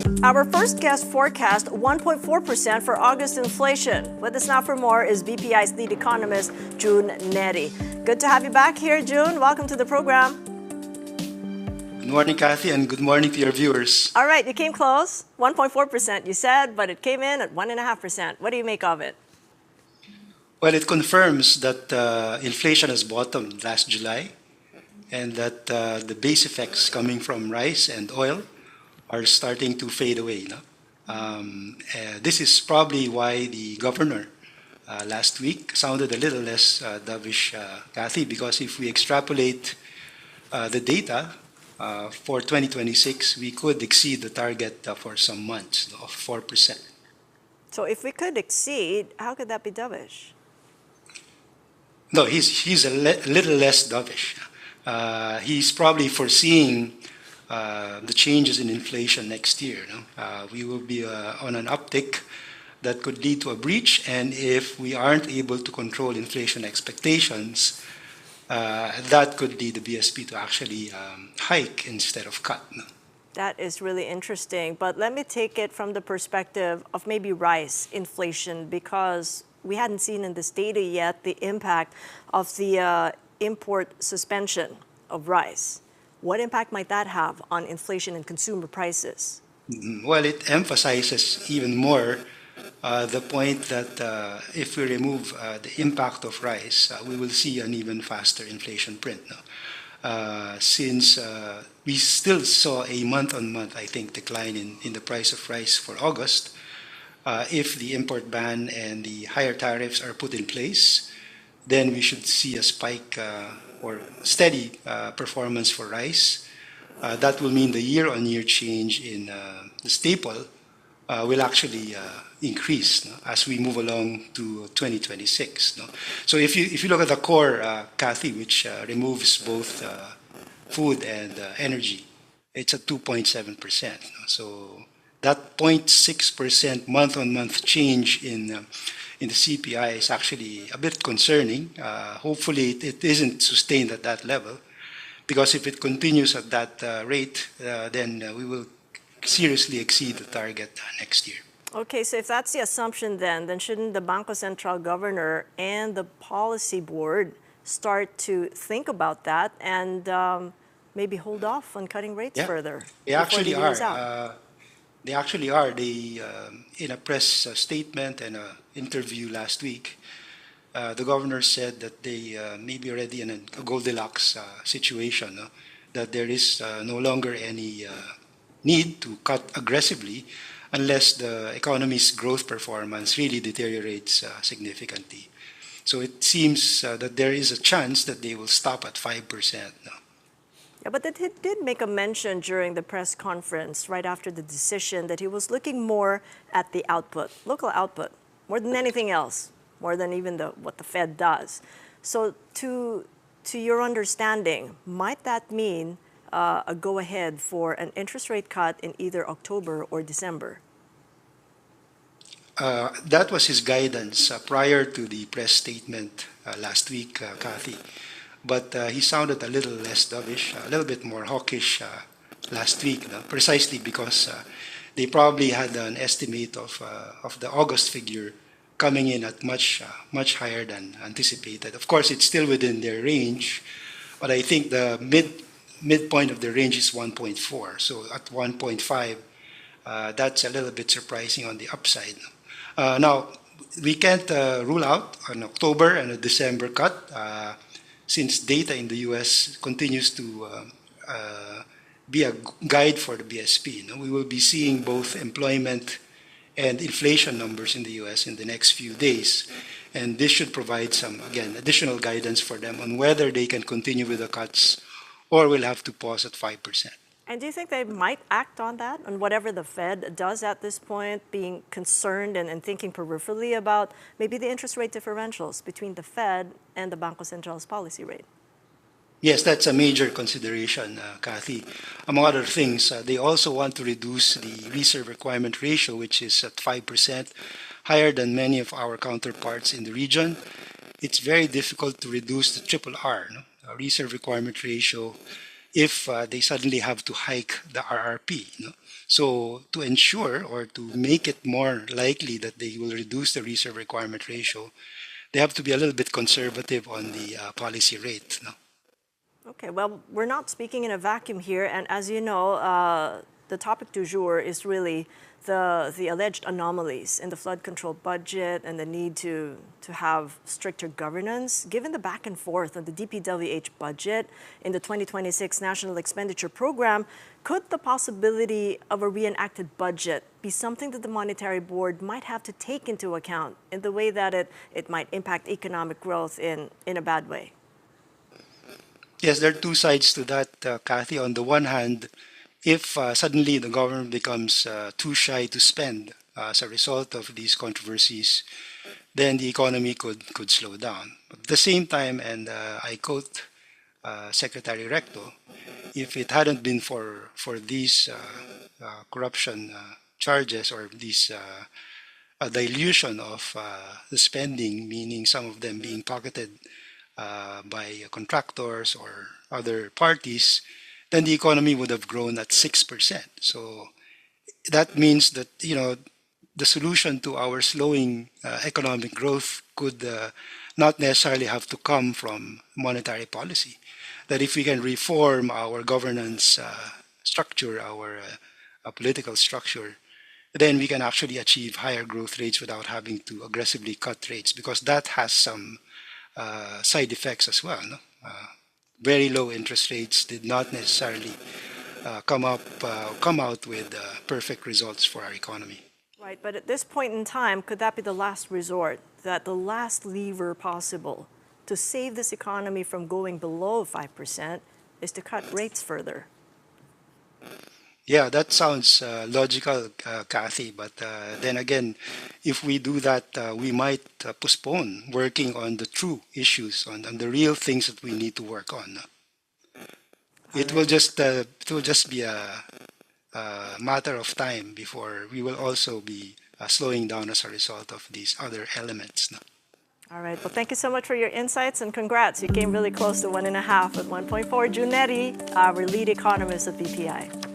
Our first guest forecast 1.4% for August inflation. With us now for more is BPI's lead economist, June Neri. Good to have you back here, June. Welcome to the program. Good morning, Kathy, and good morning to your viewers. All right, you came close. 1.4% you said, but it came in at 1.5%. What do you make of it? Well, it confirms that inflation has bottomed last July and that the base effects coming from rice and oil are starting to fade away. No? This is probably why the governor last week sounded a little less dovish, Kathy, because if we extrapolate the data for 2026, we could exceed the target for some months of 4%. So if we could exceed, how could that be dovish? No, he's a little less dovish. He's probably foreseeing the changes in inflation next year. No? We will be on an uptick that could lead to a breach, and if we aren't able to control inflation expectations, that could lead the BSP to actually hike instead of cut. No? That is really interesting, but let me take it from the perspective of maybe rice inflation, because we hadn't seen in this data yet the impact of the import suspension of rice. What impact might that have on inflation and consumer prices? Well, it emphasizes even more the point that if we remove the impact of rice, we will see an even faster inflation print. No? Since we still saw a month-on-month, I think, decline in the price of rice for August, if the import ban and the higher tariffs are put in place, then we should see a spike or steady performance for rice. That will mean the year-on-year change in the staple will actually increase, no, as we move along to 2026. No? So if you look at the core, Kathy, which removes both food and energy, it's at 2.7%. No? So that 0.6% month-on-month change in the CPI is actually a bit concerning. Hopefully, it isn't sustained at that level, because if it continues at that rate, then we will seriously exceed the target next year. Okay, so if that's the assumption, then shouldn't the Bangko Sentral governor and the policy board start to think about that and maybe hold off on cutting rates further? They actually are. They actually are. They, in a press statement and an interview last week, the governor said that they may be already in a Goldilocks situation, that there is no longer any need to cut aggressively unless the economy's growth performance really deteriorates significantly. So it seems that there is a chance that they will stop at 5%. No? Yeah, but he did make a mention during the press conference right after the decision that he was looking more at the output, local output, more than anything else, more than even what the Fed does. So to your understanding, might that mean a go-ahead for an interest rate cut in either October or December? That was his guidance prior to the press statement last week, Kathy. But he sounded a little less dovish, a little bit more hawkish last week, no? Precisely because they probably had an estimate of the August figure coming in at much higher than anticipated. Of course, it's still within their range, but I think the midpoint of the range is 1.4. So at 1.5, that's a little bit surprising on the upside. Now, we can't rule out an October and a December cut, since data in the U.S. continues to be a guide for the BSP. No? We will be seeing both employment and inflation numbers in the U.S. in the next few days. And this should provide some, again, additional guidance for them on whether they can continue with the cuts or will have to pause at 5%. And do you think they might act on that, on whatever the Fed does at this point, being concerned and thinking peripherally about maybe the interest rate differentials between the Fed and the Bangko Sentral's policy rate? Yes, that's a major consideration, Kathy. Among other things, they also want to reduce the reserve requirement ratio, which is at 5%, higher than many of our counterparts in the region. It's very difficult to reduce the triple R, no? Reserve requirement ratio, if they suddenly have to hike the RRP. So to ensure or to make it more likely that they will reduce the reserve requirement ratio, they have to be a little bit conservative on the policy rate. Okay, well, we're not speaking in a vacuum here, and as you know, the topic du jour is really the alleged anomalies in the flood control budget and the need to have stricter governance. Given the back and forth on the DPWH budget in the 2026 National Expenditure Program, could the possibility of a reenacted budget be something that the Monetary Board might have to take into account in the way that it might impact economic growth in a bad way? Yes, there are two sides to that, Kathy. On the one hand, if suddenly the government becomes too shy to spend as a result of these controversies, then the economy could slow down. At the same time, and I quote Secretary Recto, if it hadn't been for these corruption charges or these a dilution of the spending, meaning some of them being pocketed by contractors or other parties, then the economy would have grown at 6%. So that means that, the solution to our slowing economic growth could not necessarily have to come from monetary policy. That if we can reform our governance structure, our political structure, then we can actually achieve higher growth rates without having to aggressively cut rates, because that has some side effects as well. No? Very low interest rates did not necessarily come out with perfect results for our economy. Right, but at this point in time, could that be the last resort, that the last lever possible to save this economy from going below 5% is to cut rates further? Yeah, that sounds logical, Kathy. But then again, if we do that, we might postpone working on the true issues, on the real things that we need to work on. It will just be a matter of time before we will also be slowing down as a result of these other elements. No? All right, well, thank you so much for your insights and congrats. You came really close to 1.5 at 1.4. Neri, our lead economist at BPI.